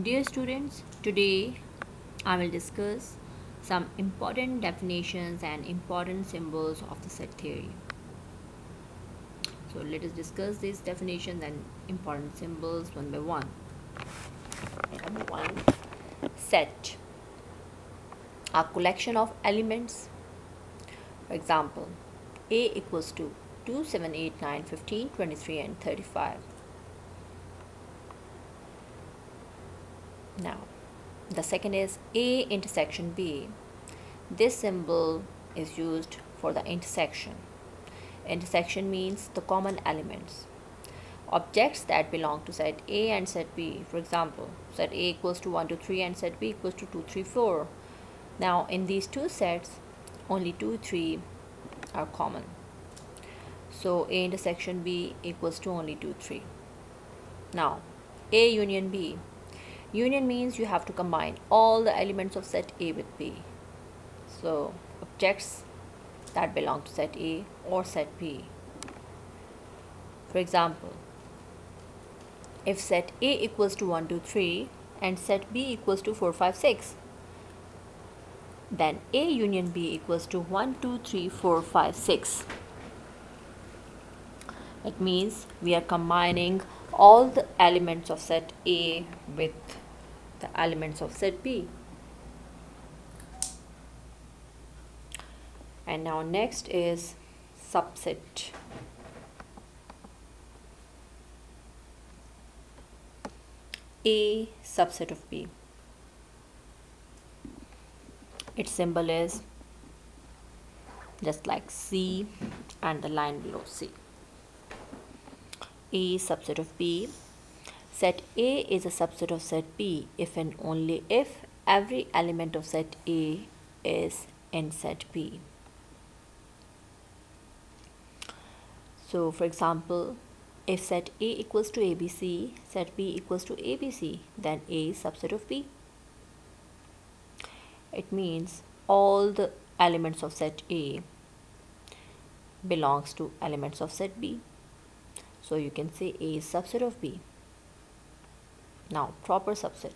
Dear students, today I will discuss some important definitions and important symbols of the set theory. So let us discuss these definitions and important symbols one by one. Number one, set, a collection of elements. For example, A equals to 2, 7, 8, 9, 15, 23 and 35. Now, the second is A intersection B. This symbol is used for the intersection. Intersection means the common elements. Objects that belong to set A and set B. For example, set A equals to 1, 2, 3 and set B equals to 2, 3, 4. Now, in these two sets, only 2, 3 are common. So, A intersection B equals to only 2, 3. Now, A union B. Union means you have to combine all the elements of set A with B. So, objects that belong to set A or set B. For example, if set A equals to 1, 2, 3 and set B equals to 4, 5, 6, then A union B equals to 1, 2, 3, 4, 5, 6. It means we are combining all the elements of set A with the elements of set B. And now next is subset. A subset of B. Its symbol is just like C and the line below C. A subset of B. Set A is a subset of set B if and only if every element of set A is in set B. So, for example, if set A equals to ABC, set B equals to ABC, then A is subset of B. It means all the elements of set A belongs to elements of set B. So you can say A is subset of B. Now, proper subset.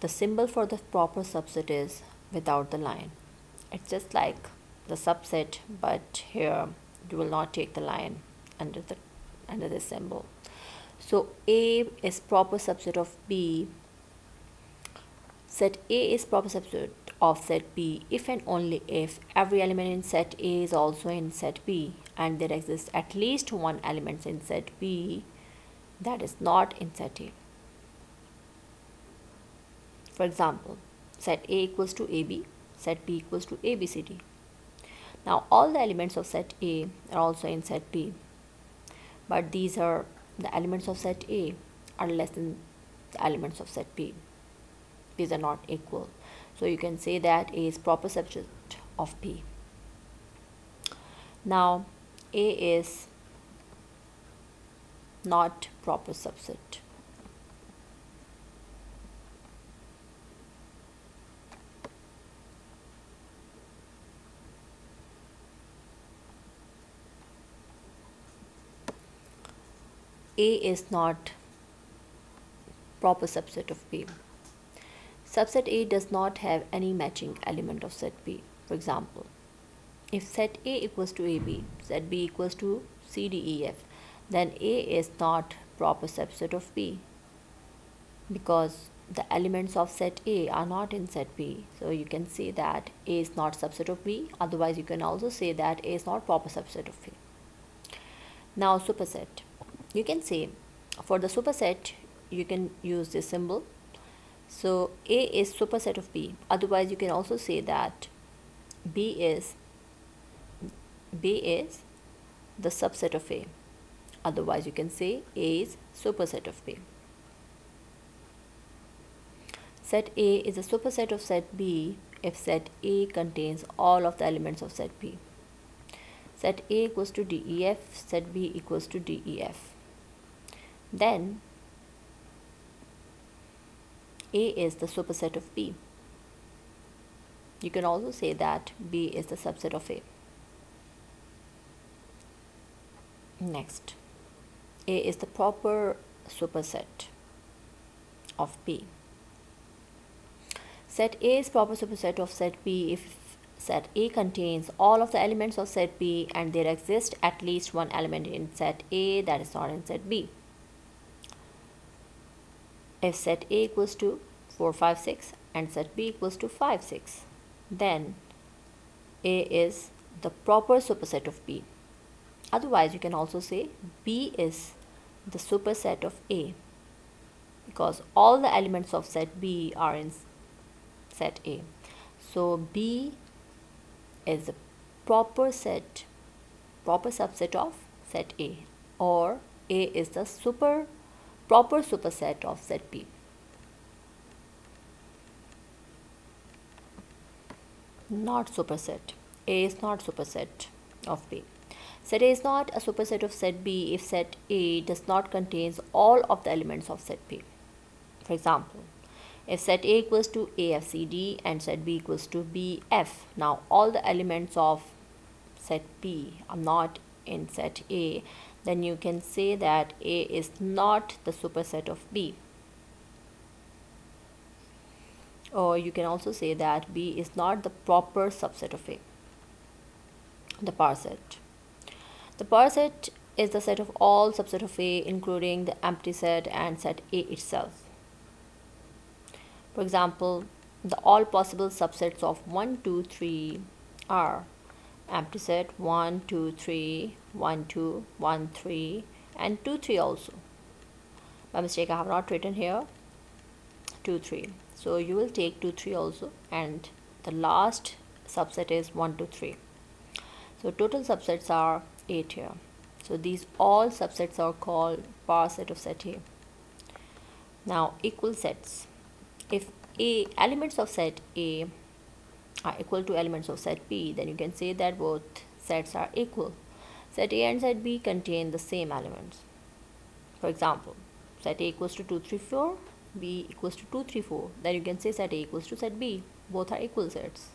The symbol for the proper subset is without the line. It's just like the subset, but here you will not take the line under this symbol. So A is proper subset of B. Set A is proper subset of set B if and only if every element in set A is also in set B and there exists at least one element in set B that is not in set A. For example, set A equals to AB, set B equals to ABCD. Now all the elements of set A are also in set B, but the elements of set A are less than the elements of set B. These are not equal. So you can say that A is proper subset of B. Now A is not proper subset. A is not proper subset of B. Subset A does not have any matching element of set B. For example, if set A equals to AB, set B equals to CDEF, then A is not proper subset of B because the elements of set A are not in set B. So you can say that A is not subset of B. Otherwise, you can also say that A is not proper subset of B. Now superset. You can say for the superset, you can use this symbol. So A is superset of B. Otherwise, you can also say that B is the subset of A. Otherwise, you can say A is superset of B. Set A is a superset of set B if set A contains all of the elements of set B. Set A equals to DEF, set B equals to DEF. Then A is the superset of B. You can also say that B is the subset of A. Next, A is the proper superset of B. Set A is proper superset of set B if set A contains all of the elements of set B and there exists at least one element in set A that is not in set B. If set A equals to 4, 5, 6 and set B equals to 5, 6, then A is the proper superset of B. Otherwise, you can also say B is the superset of A because all the elements of set B are in set A. So B is the proper subset of set A, or A is the proper superset of set B. Not superset. A is not superset of B. Set A is not a superset of set B if set A does not contain all of the elements of set B. For example, if set A equals to AFCD and set B equals to BF, now all the elements of set B are not in set A, then you can say that A is not the superset of B. Or you can also say that B is not the proper subset of A. The parset. The parset is the set of all subset of A including the empty set and set A itself. For example, the all possible subsets of 1, 2, 3 are empty set 1, 2, 3, 1, 2, 1, 3 and 2, 3 also. By mistake I have not written here 2, 3. So you will take 2, 3 also, and the last subset is 1, 2, 3. So total subsets are 8 here. So these all subsets are called parset of set A. Now equal sets. If elements of set A are equal to elements of set B, then you can say that both sets are equal. Set A and set B contain the same elements. For example, set A equals to 2, 3, 4, B equals to 2, 3, 4. Then you can say set A equals to set B. Both are equal sets.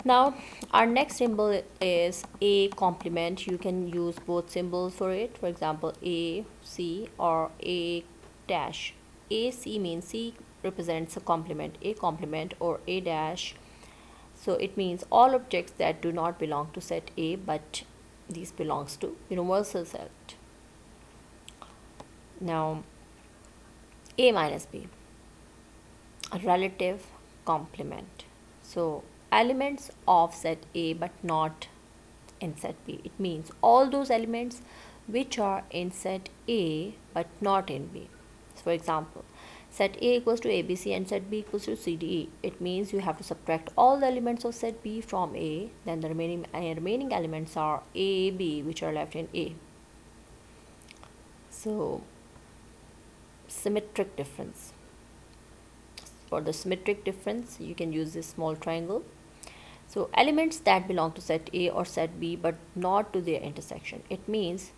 Now our next symbol is A complement. You can use both symbols for it. For example, A, C or A dash. A, C means C represents a complement, A complement or A dash. So it means all objects that do not belong to set A but these belongs to universal set. Now A minus B, a relative complement. So elements of set A but not in set B. It means all those elements which are in set A but not in B. So for example, set A equals to ABC and set B equals to CDE. It means you have to subtract all the elements of set B from A, then the remaining elements are A, B, which are left in A. So symmetric difference. For the symmetric difference, you can use this small triangle. So elements that belong to set A or set B but not to their intersection. It means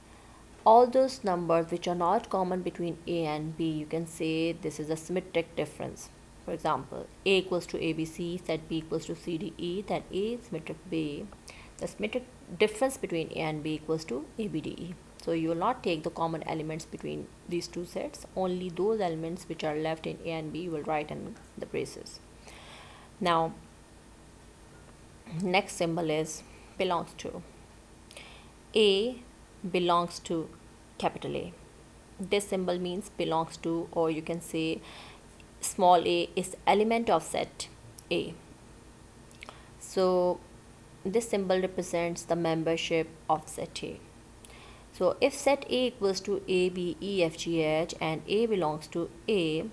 all those numbers which are not common between A and B, you can say this is a symmetric difference. For example, A equals to ABC, set B equals to CDE, then A is symmetric B. The symmetric difference between A and B equals to ABDE. So you will not take the common elements between these two sets. Only those elements which are left in A and B you will write in the braces. Now next symbol is belongs to. A belongs to capital A. This symbol means belongs to, or you can say small a is element of set A. So this symbol represents the membership of set A. So if set A equals to A, B, E, F, G, H and A belongs to A,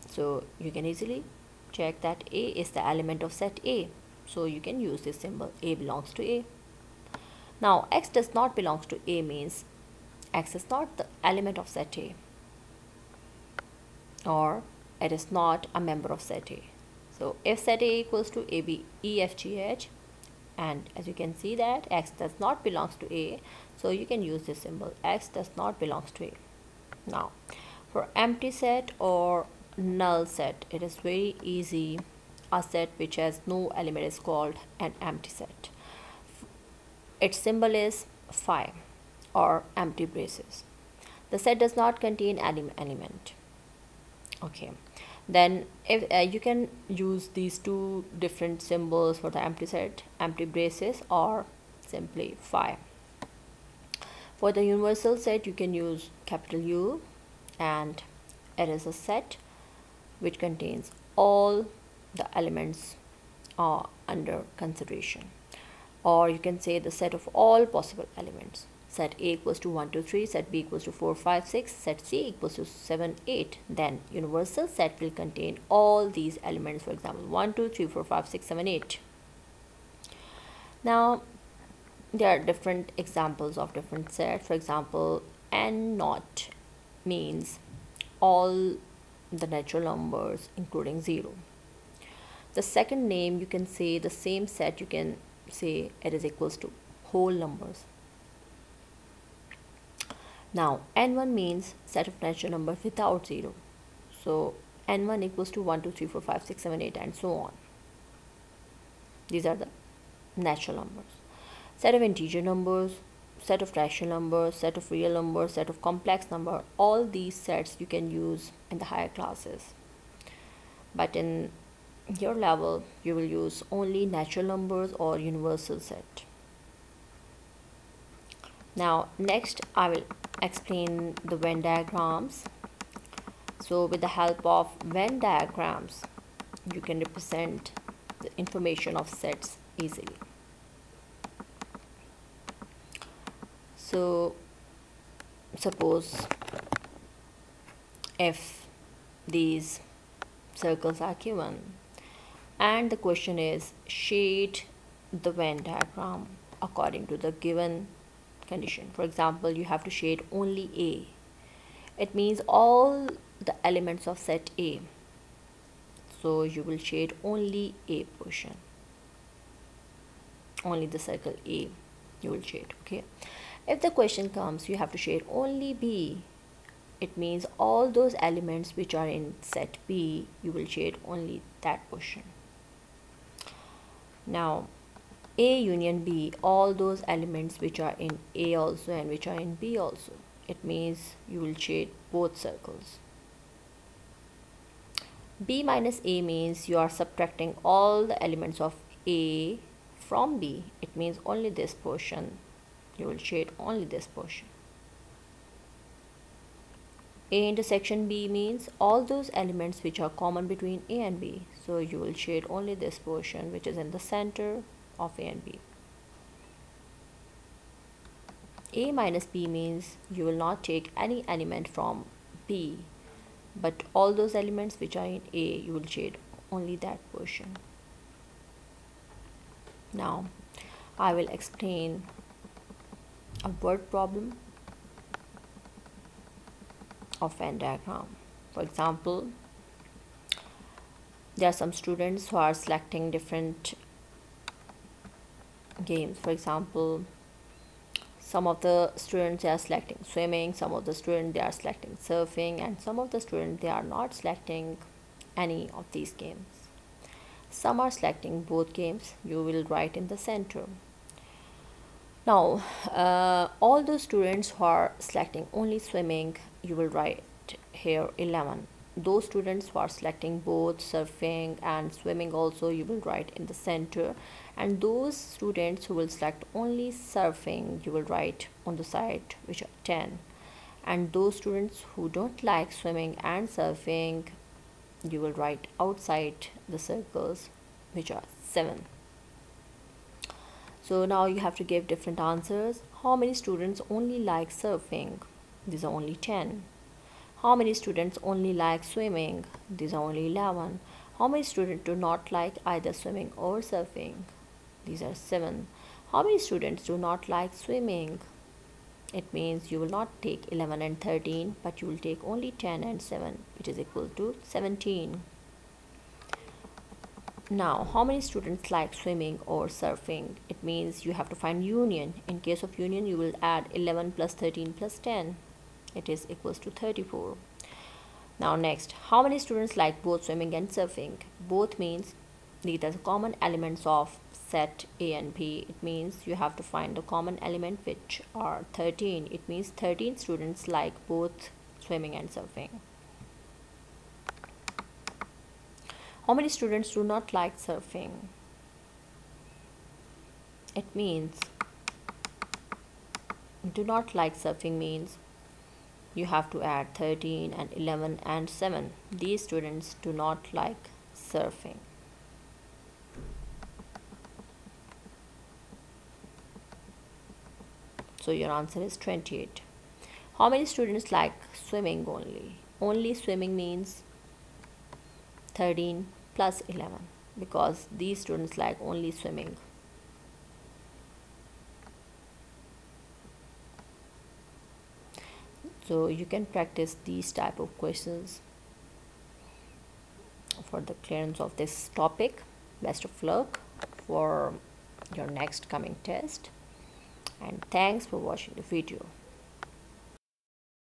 so you can easily check that A is the element of set A. So you can use this symbol, A belongs to A. Now X does not belong to A means X is not the element of set A, or it is not a member of set A. So if set A equals to A, B, E, F, G, H, and as you can see that X does not belongs to A, so you can use this symbol, X does not belongs to A. Now for empty set or null set, it is very easy a set which has no element is called an empty set. Its symbol is phi or empty braces. The set does not contain any element. Okay, then if you can use these two different symbols for the empty set, empty braces or simply phi. For the universal set, you can use capital U, and it is a set which contains all the elements under consideration, or you can say the set of all possible elements. Set A equals to 1, 2, 3, set B equals to 4, 5, 6, set C equals to 7, 8. Then universal set will contain all these elements, for example 1, 2, 3, 4, 5, 6, 7, 8. Now there are different examples of different sets. For example, N naught means all the natural numbers including 0. The second name, you can say the same set, you can say it is equals to whole numbers. Now N1 means set of natural numbers without 0. So N1 equals to 1, 2, 3, 4, 5, 6, 7, 8 and so on. These are the natural numbers. Set of integer numbers, set of rational numbers, set of real numbers, set of complex number, all these sets you can use in the higher classes. But in your level, you will use only natural numbers or universal set. Now next I will explain the Venn diagrams. So with the help of Venn diagrams, you can represent the information of sets easily. So suppose if these circles are given and the question is shade the Venn diagram according to the given condition. For example, you have to shade only A. It means all the elements of set A. So you will shade only A portion. Only the circle A you will shade, okay? If the question comes, you have to shade only B. It means all those elements which are in set B, you will shade only that portion. Now A union B, all those elements which are in A also and which are in B also. It means you will shade both circles. B minus A means you are subtracting all the elements of A from B. It means only this portion. You will shade only this portion. A intersection B means all those elements which are common between A and B. So you will shade only this portion which is in the center of A and B. A minus B means you will not take any element from B, but all those elements which are in A, you will shade only that portion. Now I will explain a word problem of Venn diagram. For example, there are some students who are selecting different games. For example, some of the students are selecting swimming, some of the students they are selecting surfing, and some of the students they are not selecting any of these games. Some are selecting both games. You will write in the center. Now all those students who are selecting only swimming, you will write here 11. Those students who are selecting both surfing and swimming also, you will write in the center. And those students who will select only surfing, you will write on the side which are 10. And those students who don't like swimming and surfing, you will write outside the circles which are 7. So now you have to give different answers. How many students only like surfing? These are only 10. How many students only like swimming? These are only 11. How many students do not like either swimming or surfing? These are 7. How many students do not like swimming? It means you will not take 11 and 13, but you will take only 10 and 7, which is equal to 17. Now, how many students like swimming or surfing? It means you have to find union. In case of union, you will add 11 plus 13 plus 10. It is equals to 34. Now next, how many students like both swimming and surfing? Both means These are the common elements of set A and B. It means you have to find the common element, which are 13. It means 13 students like both swimming and surfing. How many students do not like surfing? It means do not like surfing means you have to add 13 and 11 and 7. These students do not like surfing. So your answer is 28. How many students like swimming only? Only swimming means 13 plus 11, because these students like only swimming. So you can practice these type of questions for the clearance of this topic. Best of luck for your next coming test, and thanks for watching the video.